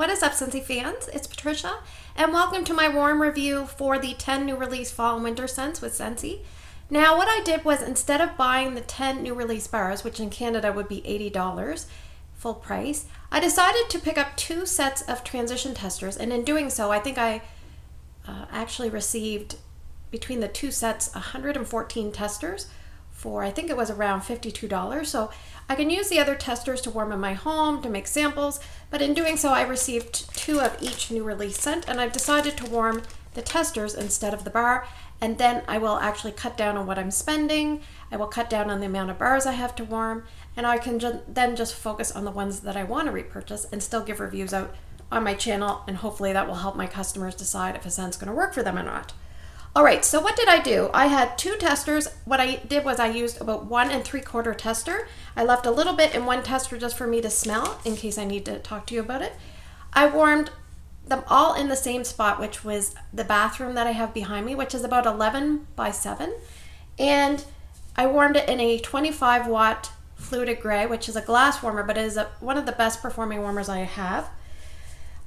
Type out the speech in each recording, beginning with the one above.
What is up, Scentsy fans? It's Patricia, and welcome to my warm review for the 10 new release fall and winter scents with Scentsy. Now, what I did was, instead of buying the 10 new release bars, which in Canada would be $80 full price, I decided to pick up 2 sets of transition testers, and in doing so, I think I actually received, between the 2 sets, 114 testers for, I think it was around $52. So I can use the other testers to warm in my home, to make samples, but in doing so I received 2 of each new release scent, and I've decided to warm the testers instead of the bar, and then I will actually cut down on what I'm spending. I will cut down on the amount of bars I have to warm, and I can then just focus on the ones that I want to repurchase and still give reviews out on my channel, and hopefully that will help my customers decide if a scent's going to work for them or not. Alright, so what did I do? I had 2 testers. What I did was I used about 1 3/4 tester. I left a little bit in one tester just for me to smell in case I need to talk to you about it. I warmed them all in the same spot, which was the bathroom that I have behind me, which is about 11 by 7. And I warmed it in a 25 watt Fluted gray, which is a glass warmer, but it is one of the best performing warmers I have.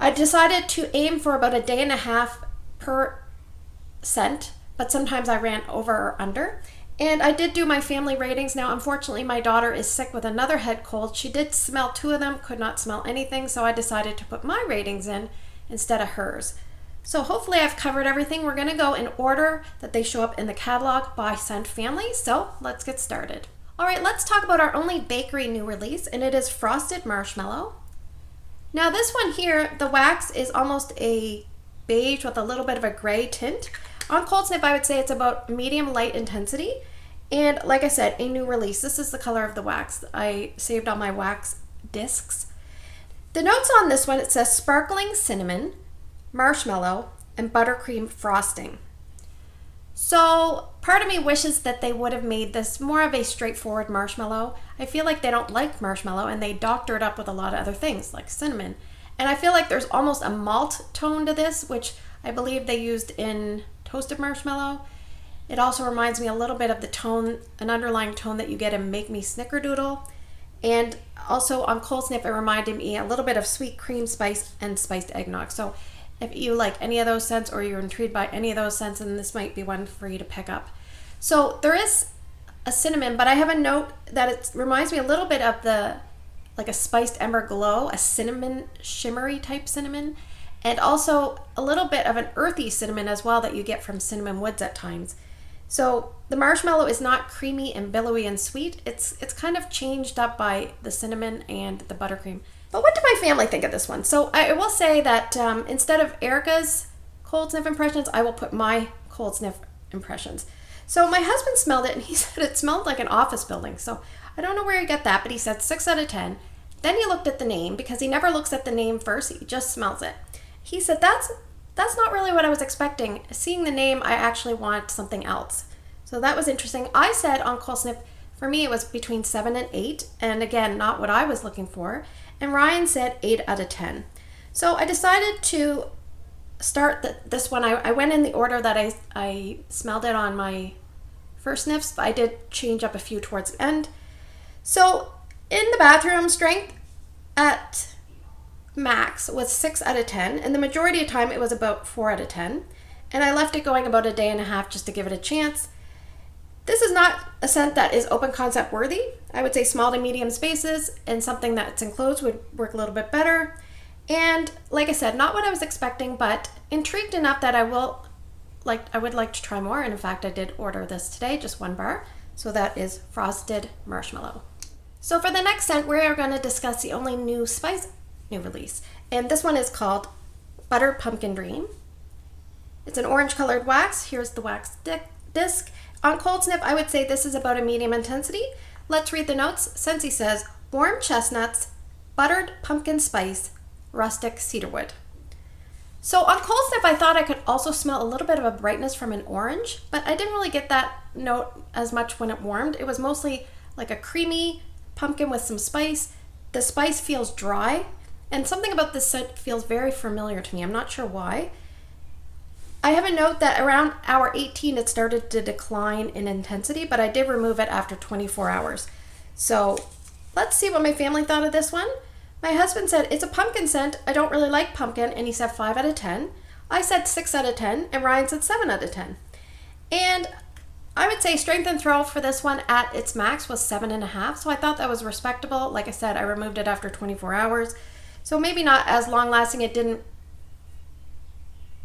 I decided to aim for about a day and a half per scent, but sometimes I ran over or under. And I did do my family ratings. Now, unfortunately, my daughter is sick with another head cold. She did smell 2 of them, could not smell anything, so I decided to put my ratings in instead of hers. So hopefully I've covered everything. We're going to go in order that they show up in the catalog by scent family, so let's get started. Alright, let's talk about our only bakery new release, and it is Frosted Marshmallow. Now this one here, the wax is almost a beige with a little bit of a gray tint. On cold snip, I would say it's about medium light intensity, and like I said, a new release. This is the color of the wax. I saved all my wax discs. The notes on this one, it says sparkling cinnamon, marshmallow, and buttercream frosting. So part of me wishes that they would have made this more of a straightforward marshmallow. I feel like they don't like marshmallow, and they doctor it up with a lot of other things like cinnamon. And I feel like there's almost a malt tone to this, which I believe they used in toasted marshmallow. It also reminds me a little bit of the tone, an underlying tone that you get in Make Me Snickerdoodle. And also on cold snip, it reminded me a little bit of sweet cream spice and spiced eggnog. So if you like any of those scents, or you're intrigued by any of those scents, then this might be one for you to pick up. So there is a cinnamon, but I have a note that it reminds me a little bit of like a spiced ember glow, a cinnamon, shimmery type cinnamon, and also a little bit of an earthy cinnamon as well that you get from cinnamon woods at times. So the marshmallow is not creamy and billowy and sweet. It's kind of changed up by the cinnamon and the buttercream. But what did my family think of this one? So I will say that instead of Erica's cold sniff impressions, I will put my cold sniff impressions. So my husband smelled it, and he said it smelled like an office building. So I don't know where he got that, but he said 6 out of 10. Then he looked at the name, because he never looks at the name first, he just smells it. He said, that's not really what I was expecting. Seeing the name, I actually want something else. So that was interesting. I said on cold sniff, for me it was between 7 and 8, and again, not what I was looking for. And Ryan said 8 out of 10. So I decided to start this one. I went in the order that I smelled it on my first sniffs, but I did change up a few towards the end. So in the bathroom, strength at max was 6 out of 10, and the majority of time it was about 4 out of 10, and I left it going about a day and a half just to give it a chance. This is not a scent that is open concept worthy. I would say small to medium spaces, and something that's enclosed would work a little bit better. And like I said, not what I was expecting, but intrigued enough that I would like to try more. And in fact, I did order this today, just 1 bar. So that is Frosted Marshmallow. So for the next scent, we are going to discuss the only new release, and this one is called Butter Pumpkin Dream. It's an orange colored wax. Here's the wax disc. On cold snip, I would say this is about a medium intensity. Let's read the notes. Scentsy says warm chestnuts, buttered pumpkin spice, rustic cedarwood. So on cold snip, I thought I could also smell a little bit of a brightness from an orange, but I didn't really get that note as much when it warmed. It was mostly like a creamy pumpkin with some spice. The spice feels dry, and something about this scent feels very familiar to me. I'm not sure why. I have a note that around hour 18 it started to decline in intensity, but I did remove it after 24 hours. So let's see what my family thought of this one. My husband said, it's a pumpkin scent. I don't really like pumpkin. And he said 5 out of 10. I said 6 out of 10. And Ryan said 7 out of 10. And I would say strength and throw for this one at its max was 7.5. So I thought that was respectable. Like I said, I removed it after 24 hours. So maybe not as long lasting. It didn't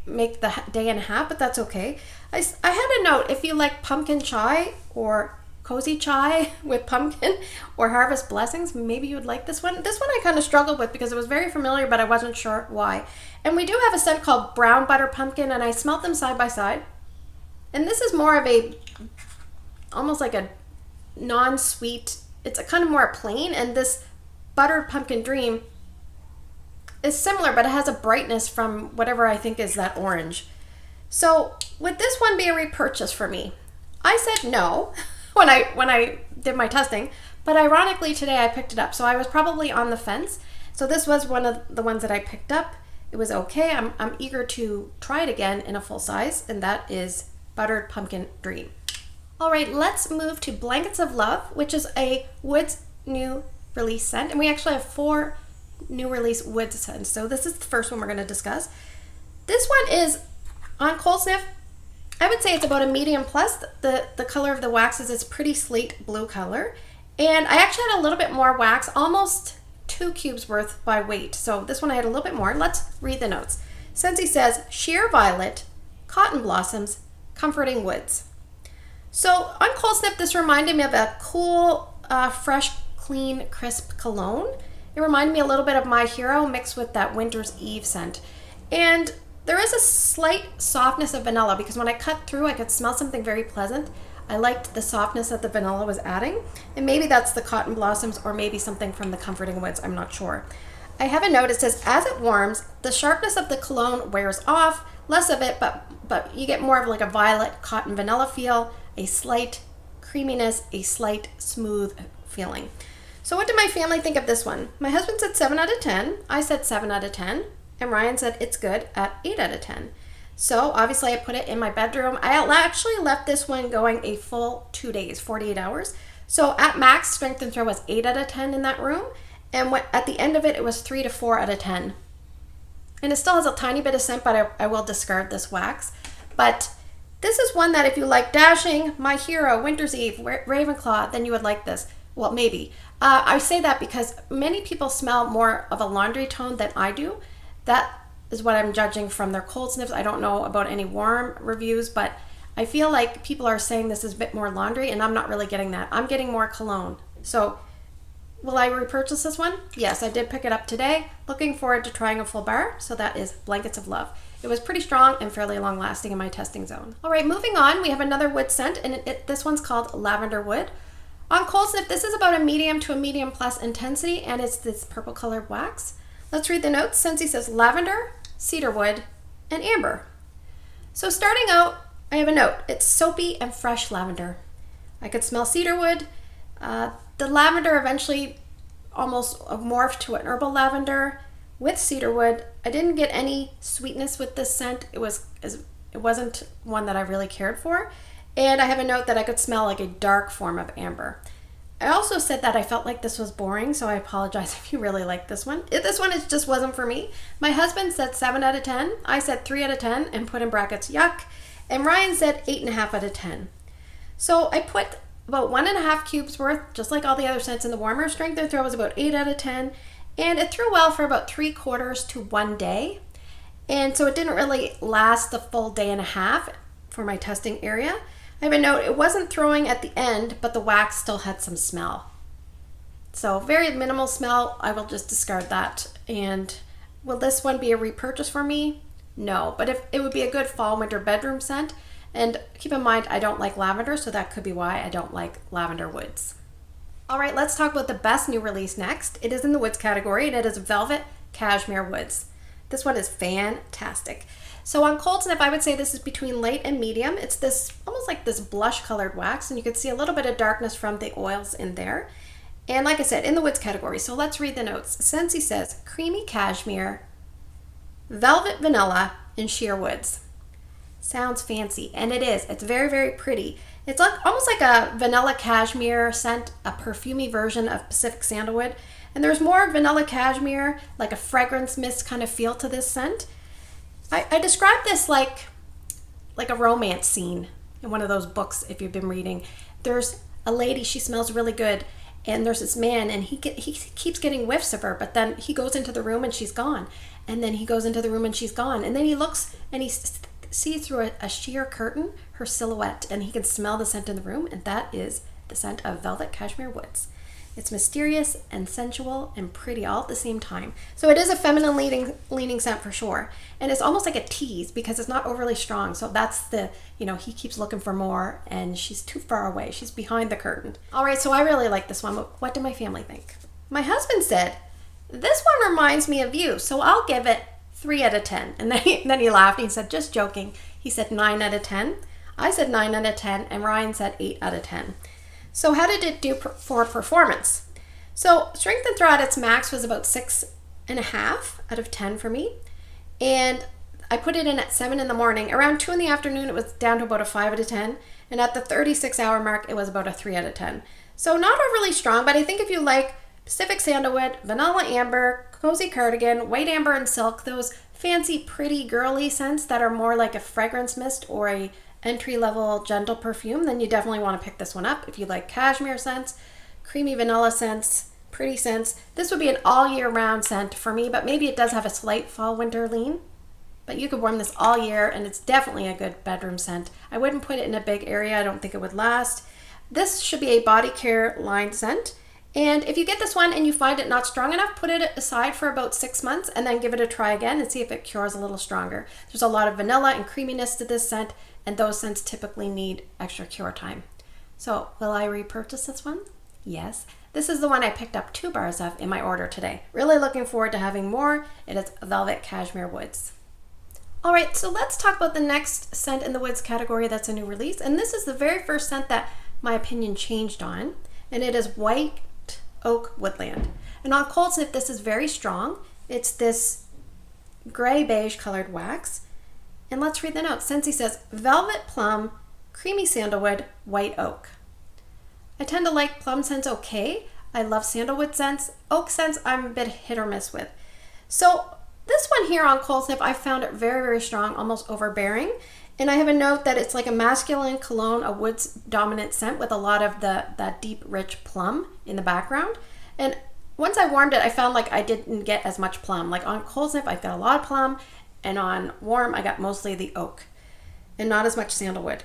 make the day and a half, but that's okay. I had a note, if you like pumpkin chai or cozy chai with pumpkin or harvest blessings, maybe you would like this one. This one I kind of struggled with because it was very familiar, but I wasn't sure why. And we do have a scent called brown butter pumpkin, and I smelled them side by side. And this is more of a, almost like a non-sweet, it's a kind of more plain, and this buttered pumpkin dream is similar, but it has a brightness from whatever I think is that orange. So would this one be a repurchase for me? I said no when I did my testing, but ironically today I picked it up. So I was probably on the fence. So this was one of the ones that I picked up. It was okay. I'm eager to try it again in a full size, and that is Buttered Pumpkin Dream. All right, let's move to Blankets of Love, which is a Woods new release scent. And we actually have 4 new release Woods scents. So this is the first one we're going to discuss. This one is on cold sniff. I would say it's about a medium plus. The color of the wax is this pretty slate blue color. And I actually had a little bit more wax, almost 2 cubes worth by weight. So this one I had a little bit more. Let's read the notes. Scentsy says, sheer violet, cotton blossoms, comforting woods. So on cold sniff, this reminded me of a cool, fresh, clean, crisp cologne. It reminded me a little bit of My Hero mixed with that Winter's Eve scent. And there is a slight softness of vanilla because when I cut through, I could smell something very pleasant. I liked the softness that the vanilla was adding. And maybe that's the cotton blossoms or maybe something from the comforting woods. I'm not sure. I have a note. It says, as it warms, the sharpness of the cologne wears off. Less of it, but you get more of like a violet cotton vanilla feel, a slight creaminess, a slight smooth feeling. So what did my family think of this one? My husband said 7 out of 10. I said 7 out of 10. And Ryan said it's good at 8 out of 10. So obviously I put it in my bedroom. I actually left this one going a full 2 days, 48 hours. So at max, strength and throw was 8 out of 10 in that room. And at the end of it, it was 3 to 4 out of 10. And it still has a tiny bit of scent, but I will discard this wax. But this is one that if you like Dashing, My Hero, Winter's Eve, Ravenclaw, then you would like this. Well, maybe. I say that because many people smell more of a laundry tone than I do. That is what I'm judging from their cold sniffs. I don't know about any warm reviews, but I feel like people are saying this is a bit more laundry, and I'm not really getting that. I'm getting more cologne. So will I repurchase this one? Yes, I did pick it up today. Looking forward to trying a full bar. So that is Blankets of Love. It was pretty strong and fairly long lasting in my testing zone. All right, moving on, we have another wood scent, and this one's called Lavender Wood. On cold sniff, this is about a medium to a medium plus intensity, and it's this purple colored wax. Let's read the notes. Scentsy says lavender, cedarwood, and amber. So starting out, I have a note. It's soapy and fresh lavender. I could smell cedarwood. The lavender eventually almost morphed to an herbal lavender with cedarwood. I didn't get any sweetness with this scent. It wasn't one that I really cared for. And I have a note that I could smell like a dark form of amber. I also said that I felt like this was boring, so I apologize if you really like this one. This one just wasn't for me. My husband said 7 out of 10. I said 3 out of 10 and put in brackets yuck. And Ryan said 8.5 out of 10. So I put about 1.5 cubes worth, just like all the other scents in the warmer. Strength and throw was about 8 out of 10. And it threw well for about 3/4 to 1 day. And so it didn't really last the full day and a half for my testing area. I have a note, it wasn't throwing at the end, but the wax still had some smell. So very minimal smell, I will just discard that. And will this one be a repurchase for me? No, but if it would be a good fall winter bedroom scent. And keep in mind, I don't like lavender, so that could be why I don't like lavender woods. All right, let's talk about the best new release next. It is in the woods category, and it is Velvet Cashmere Woods. This one is fantastic. So on cold sniff, I would say this is between light and medium. It's this almost like this blush colored wax, and you can see a little bit of darkness from the oils in there. And like I said, in the woods category. So let's read the notes. Scentsy says creamy cashmere, velvet vanilla, and sheer woods. Sounds fancy, and it is. It's very, very pretty. It's like almost like a vanilla cashmere scent, a perfumey version of Pacific sandalwood. And there's more vanilla cashmere, like a fragrance mist kind of feel to this scent. I describe this like a romance scene in one of those books if you've been reading. There's a lady, she smells really good, and there's this man, and he keeps getting whiffs of her, but then he goes into the room and she's gone. And then he goes into the room and she's gone. And then he looks and he sees through a sheer curtain her silhouette, and he can smell the scent in the room, and that is the scent of Velvet Cashmere Woods. It's mysterious and sensual and pretty all at the same time. So it is a feminine leaning scent for sure. And it's almost like a tease because it's not overly strong. So that's the, he keeps looking for more and she's too far away. She's behind the curtain. All right, so I really like this one. What did my family think? My husband said, this one reminds me of you, so I'll give it 3 out of 10. And then he laughed and he said, just joking. He said 9 out of 10. I said 9 out of 10 and Ryan said 8 out of 10. So how did it do for performance? So strength and throw at its max was about 6.5 out of 10 for me. And I put it in at 7 in the morning. Around 2 in the afternoon, it was down to about a 5 out of 10. And at the 36-hour mark, it was about a 3 out of 10. So not overly strong, but I think if you like Pacific Sandalwood, Vanilla Amber, Cozy Cardigan, White Amber and Silk, those fancy, pretty, girly scents that are more like a fragrance mist or a entry-level gentle perfume, then you definitely want to pick this one up. If you like cashmere scents, creamy vanilla scents, pretty scents, this would be an all year round scent for me, but maybe it does have a slight fall winter lean. But you could warm this all year, and it's definitely a good bedroom scent. I wouldn't put it in a big area. I don't think it would last. This should be a body care line scent. And if you get this one and you find it not strong enough, put it aside for about 6 months and then give it a try again and see if it cures a little stronger. There's a lot of vanilla and creaminess to this scent, and those scents typically need extra cure time. So will I repurchase this one? Yes. This is the one I picked up 2 bars of in my order today. Really looking forward to having more. It is Velvet Cashmere Woods. All right, so let's talk about the next scent in the Woods category that's a new release. And this is the very first scent that my opinion changed on, and it is White Oak Woodland. And on cold sniff, this is very strong. It's this gray beige colored wax. And let's read the notes. Scentsy says, velvet plum, creamy sandalwood, white oak. I tend to like plum scents okay. I love sandalwood scents. Oak scents I'm a bit hit or miss with. So this one here on cold sniff, I found it very, very strong, almost overbearing. And I have a note that it's like a masculine cologne, a woods dominant scent with a lot of that deep, rich plum in the background. And once I warmed it, I found like I didn't get as much plum. Like on cold sniff, I've got a lot of plum, and on warm, I got mostly the oak and not as much sandalwood.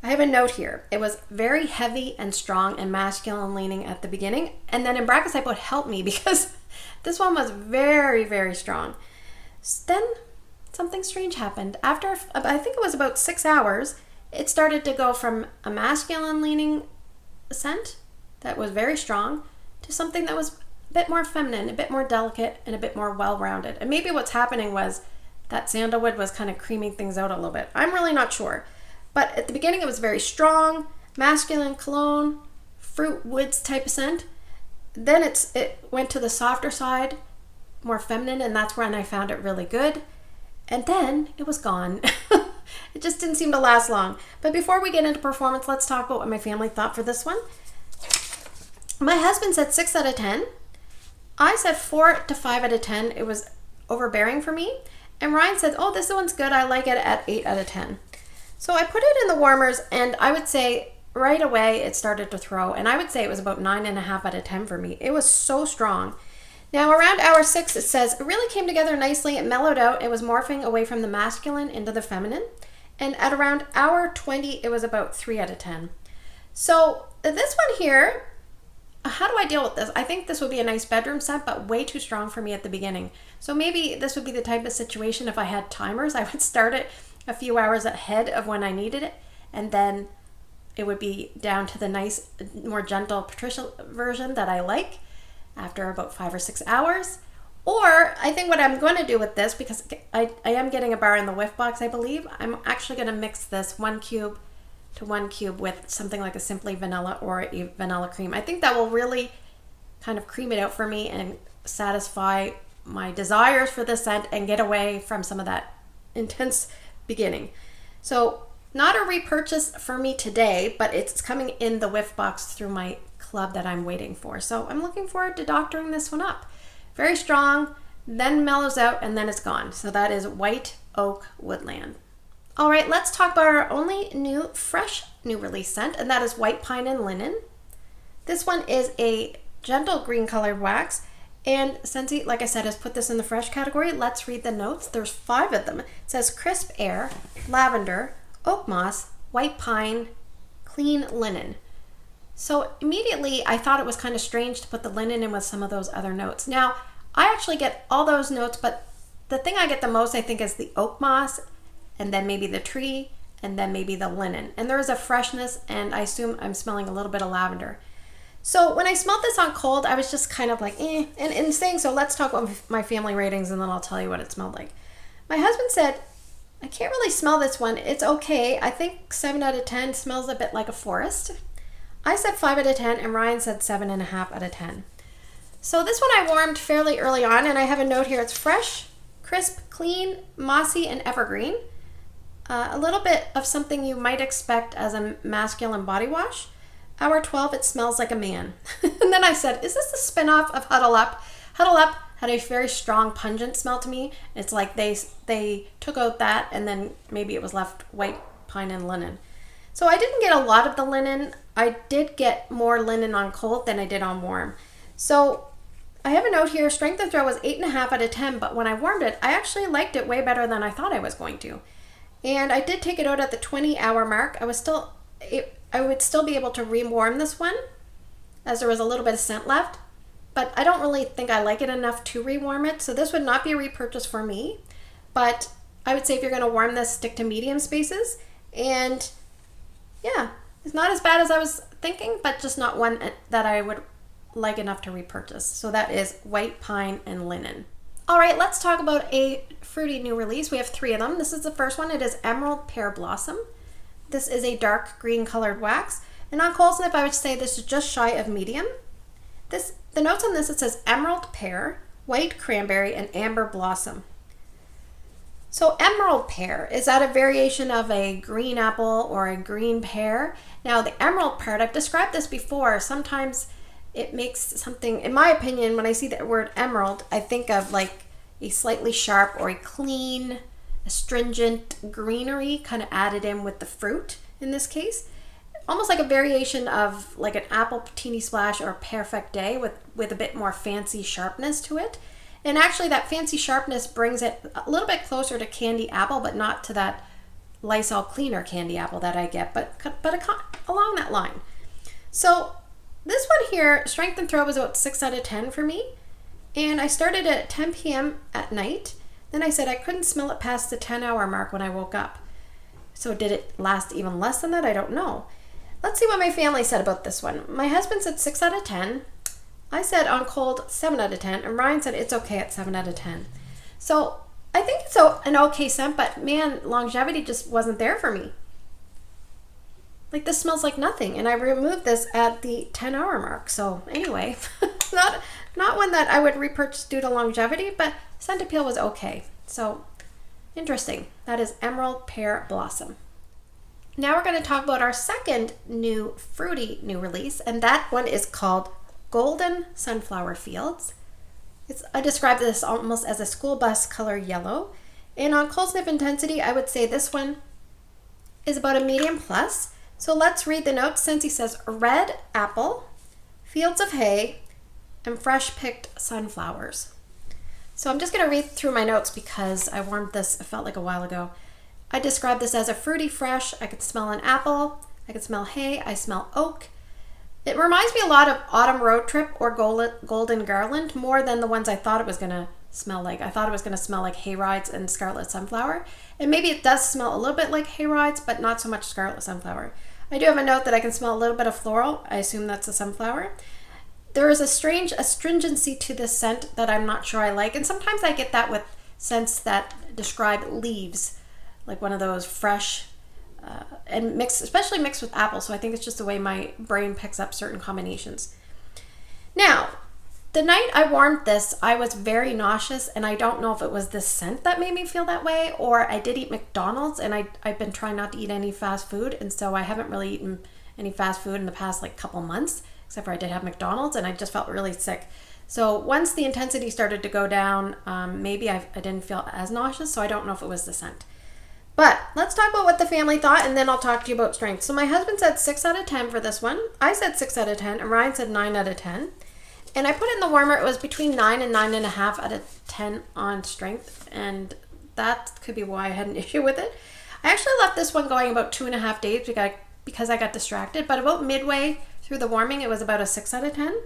I have a note here. It was very heavy and strong and masculine leaning at the beginning. And then in brackets, I put help me because this one was very, very strong. Then something strange happened. After, I think it was about 6 hours, it started to go from a masculine leaning scent that was very strong to something that was a bit more feminine, a bit more delicate, and a bit more well-rounded. And maybe what's happening was that sandalwood was kind of creaming things out a little bit. I'm really not sure. But at the beginning, it was very strong, masculine cologne, fruit woods type of scent. Then it went to the softer side, more feminine, and that's when I found it really good. And then it was gone. It just didn't seem to last long. But before we get into performance, let's talk about what my family thought for this one. My husband said 6 out of 10. I said 4 to 5 out of 10. It was overbearing for me. And Ryan said, oh, this one's good. I like it at 8 out of 10. So I put it in the warmers, and I would say right away it started to throw. And I would say it was about 9.5 out of 10 for me. It was so strong. Now around hour 6, it says, it really came together nicely. It mellowed out. It was morphing away from the masculine into the feminine. And at around hour 20, it was about 3 out of 10. So this one here, how do I deal with this? I think this would be a nice bedroom scent, but way too strong for me at the beginning. So maybe this would be the type of situation if I had timers, I would start it a few hours ahead of when I needed it, and then it would be down to the nice, more gentle Patricia version that I like after about 5 or 6 hours. Or I think what I'm going to do with this, because I am getting a bar in the whiff box, I believe, I'm actually going to mix this 1 cube to 1 cube with something like a Simply Vanilla or a vanilla cream. I think that will really kind of cream it out for me and satisfy my desires for this scent and get away from some of that intense beginning. So not a repurchase for me today, but it's coming in the whiff box through my club that I'm waiting for. So I'm looking forward to doctoring this one up. Very strong, then mellows out, and then it's gone. So that is White Oak Woodland. All right, let's talk about our only fresh new release scent, and that is White Pine and Linen. This one is a gentle green colored wax, and Scentsy, like I said, has put this in the fresh category. Let's read the notes. There's 5 of them. It says crisp air, lavender, oak moss, white pine, clean linen. So immediately I thought it was kind of strange to put the linen in with some of those other notes. Now, I actually get all those notes, but the thing I get the most, I think, is the oak moss, and then maybe the tree, and then maybe the linen. And there is a freshness, and I assume I'm smelling a little bit of lavender. So when I smelled this on cold, I was just kind of like, eh. And in saying so, let's talk about my family ratings, and then I'll tell you what it smelled like. My husband said, I can't really smell this one. It's okay. I think 7 out of 10 smells a bit like a forest. I said 5 out of 10, and Ryan said 7.5 out of 10. So this one I warmed fairly early on, and I have a note here. It's fresh, crisp, clean, mossy, and evergreen. A little bit of something you might expect as a masculine body wash. Hour 12, it smells like a man. And then I said, is this a spin-off of Huddle Up? Huddle Up had a very strong, pungent smell to me. It's like they took out that, and then maybe it was left white pine and linen. So I didn't get a lot of the linen. I did get more linen on cold than I did on warm. So I have a note here, strength of throw was 8.5 out of 10, but when I warmed it, I actually liked it way better than I thought I was going to. And I did take it out at the 20-hour mark. I would still be able to re-warm this one, as there was a little bit of scent left, but I don't really think I like it enough to re-warm it, so this would not be a repurchase for me. But I would say if you're going to warm this, stick to medium spaces. And yeah, it's not as bad as I was thinking, but just not one that I would like enough to repurchase. So that is White Pine and Linen. All right, let's talk about a fruity new release. We have 3 of them. This is the first one. It is Emerald Pear Blossom. This is a dark green colored wax. And on cold sniff, I would say this is just shy of medium. The notes on this, it says Emerald Pear, White Cranberry, and Amber Blossom. So Emerald Pear, is that a variation of a green apple or a green pear? Now the Emerald Pear, I've described this before, sometimes it makes something, in my opinion, when I see the word emerald, I think of like a slightly sharp or a clean, astringent greenery kind of added in with the fruit in this case. Almost like a variation of like an apple patini splash or a perfect day with a bit more fancy sharpness to it. And actually that fancy sharpness brings it a little bit closer to candy apple, but not to that Lysol cleaner candy apple that I get, but along that line. So this one here, strength and throw was about 6 out of 10 for me. And I started at 10 p.m. at night. Then I said I couldn't smell it past the 10-hour mark when I woke up. So did it last even less than that? I don't know. Let's see what my family said about this one. My husband said 6 out of 10. I said on cold 7 out of 10. And Ryan said it's okay at 7 out of 10. So I think it's an okay scent, but man, longevity just wasn't there for me. Like this smells like nothing, and I removed this at the 10-hour mark. So anyway, not one that I would repurchase due to longevity, but scent appeal was okay. So interesting. That is Emerald Pear Blossom. Now we're going to talk about our second new fruity new release, and that one is called Golden Sunflower Fields. I describe this almost as a school bus color yellow, and on cold sniff intensity, I would say this one is about a medium plus. So let's read the notes. Scentsy says red apple, fields of hay, and fresh picked sunflowers. So I'm just going to read through my notes because I warmed this, it felt like a while ago. I described this as a fruity fresh. I could smell an apple. I could smell hay. I smell oak. It reminds me a lot of Autumn Road Trip or Golden Garland more than the ones I thought it was going to smell like. I thought it was going to smell like hay rides and scarlet sunflower. And maybe it does smell a little bit like hay rides, but not so much scarlet sunflower. I do have a note that I can smell a little bit of floral. I assume that's a sunflower. There is a strange astringency to this scent that I'm not sure I like. And sometimes I get that with scents that describe leaves, like one of those fresh and mixed, especially mixed with apple. So I think it's just the way my brain picks up certain combinations. Now, the night I warmed this, I was very nauseous, and I don't know if it was this scent that made me feel that way, or I did eat McDonald's, and I've been trying not to eat any fast food, and so I haven't really eaten any fast food in the past like couple months, except for I did have McDonald's and I just felt really sick. So once the intensity started to go down, maybe I didn't feel as nauseous, so I don't know if it was the scent. But let's talk about what the family thought, and then I'll talk to you about strength. So my husband said 6 out of 10 for this one. I said 6 out of 10, and Ryan said 9 out of 10. And I put it in the warmer. It was between 9 and 9.5 out of 10 on strength, and that could be why I had an issue with it. I actually left this one going about 2.5 days because I got distracted, but about midway through the warming, it was about a 6 out of 10.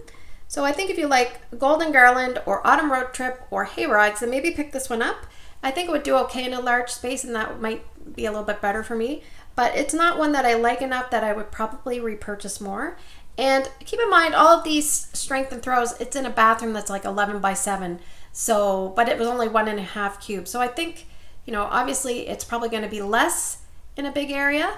So I think if you like Golden Garland or Autumn Road Trip or Hayrides, then maybe pick this one up. I think it would do okay in a large space, and that might be a little bit better for me. But it's not one that I like enough that I would probably repurchase more. And keep in mind, all of these strength and throws, it's in a bathroom that's like 11 by 7. So, but it was only 1.5 cubes. So I think, obviously it's probably going to be less in a big area.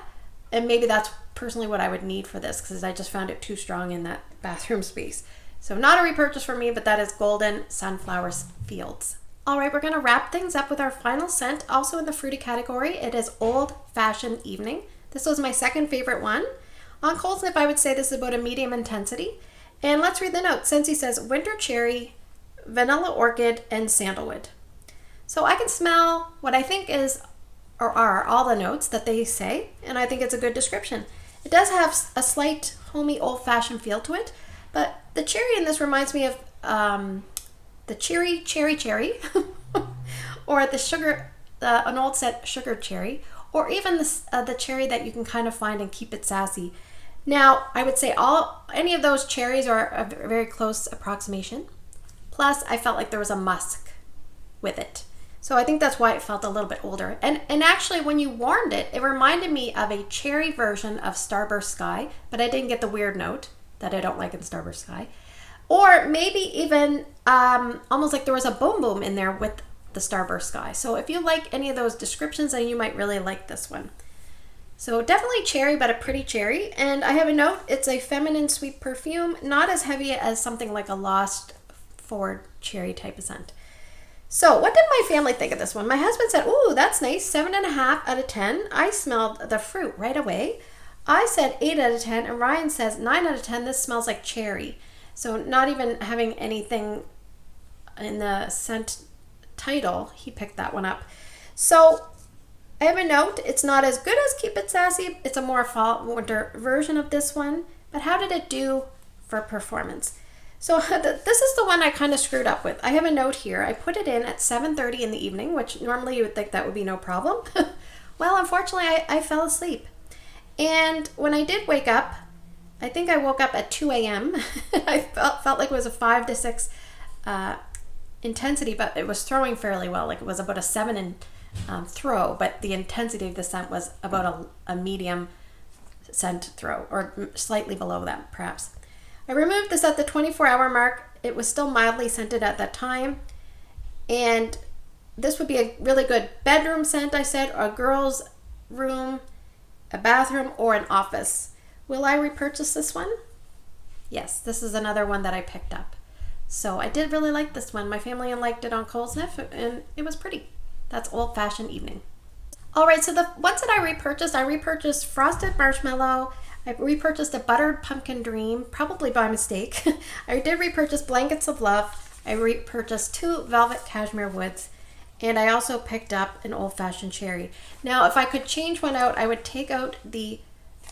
And maybe that's personally what I would need for this, because I just found it too strong in that bathroom space. So not a repurchase for me, but that is Golden Sunflower Fields. All right, we're going to wrap things up with our final scent, also in the fruity category. It is Old-Fashioned Evening. This was my second favorite one. On Cold Snip, I would say this is about a medium intensity. And let's read the note. Scentsy says winter cherry, vanilla orchid, and sandalwood. So I can smell what I think is or are all the notes that they say, and I think it's a good description. It does have a slight homey old-fashioned feel to it, but the cherry in this reminds me of the cherry, or the sugar, an old set sugar cherry, or even the cherry that you can kind of find and Keep It Sassy. Now, I would say any of those cherries are a very close approximation. Plus, I felt like there was a musk with it. So I think that's why it felt a little bit older. And actually, when you warmed it, it reminded me of a cherry version of Starburst Sky, but I didn't get the weird note that I don't like in Starburst Sky. Or maybe even almost like there was a boom boom in there with the Starburst Sky. So if you like any of those descriptions, then you might really like this one. So definitely cherry, but a pretty cherry. And I have a note, it's a feminine sweet perfume, not as heavy as something like a Lost Forward cherry type of scent. So what did my family think of this one? My husband said, ooh, that's nice, 7.5 out of 10. I smelled the fruit right away. I said 8 out of 10, and Ryan says 9 out of 10. This smells like cherry. So not even having anything in the scent title, he picked that one up. So I have a note, it's not as good as Keep It Sassy. It's a more fall winter version of this one. But how did it do for performance? So this is the one I kind of screwed up with. I have a note here. I put it in at 7:30 in the evening, which normally you would think that would be no problem. Well, unfortunately, I fell asleep. And when I did wake up, I think I woke up at 2 a.m. I felt like it was a 5 to 6 intensity, but it was throwing fairly well. Like it was about a 7 throw, but the intensity of the scent was about a medium scent throw, or slightly below that, perhaps. I removed this at the 24-hour mark. It was still mildly scented at that time. And this would be a really good bedroom scent, I said, or a girl's room, a bathroom, or an office. Will I repurchase this one? Yes, this is another one that I picked up. So I did really like this one. My family liked it on Cold Sniff, and it was pretty. That's Old-Fashioned Evening. All right, so the ones that I repurchased Frosted Marshmallow. I repurchased a Buttered Pumpkin Dream, probably by mistake. I did repurchase Blankets of Love. I repurchased 2 Velvet Cashmere Woods. And I also picked up an Old-Fashioned Cherry. Now, if I could change one out, I would take out the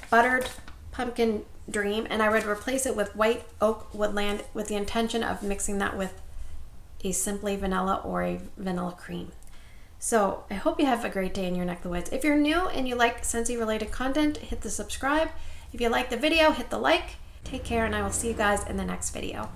Buttered Pumpkin Dream and I would replace it with White Oak Woodland with the intention of mixing that with a Simply Vanilla or a Vanilla Cream. So I hope you have a great day in your neck of the woods. If you're new and you like Scentsy related content, hit the subscribe. If you like the video, hit the like. Take care, and I will see you guys in the next video.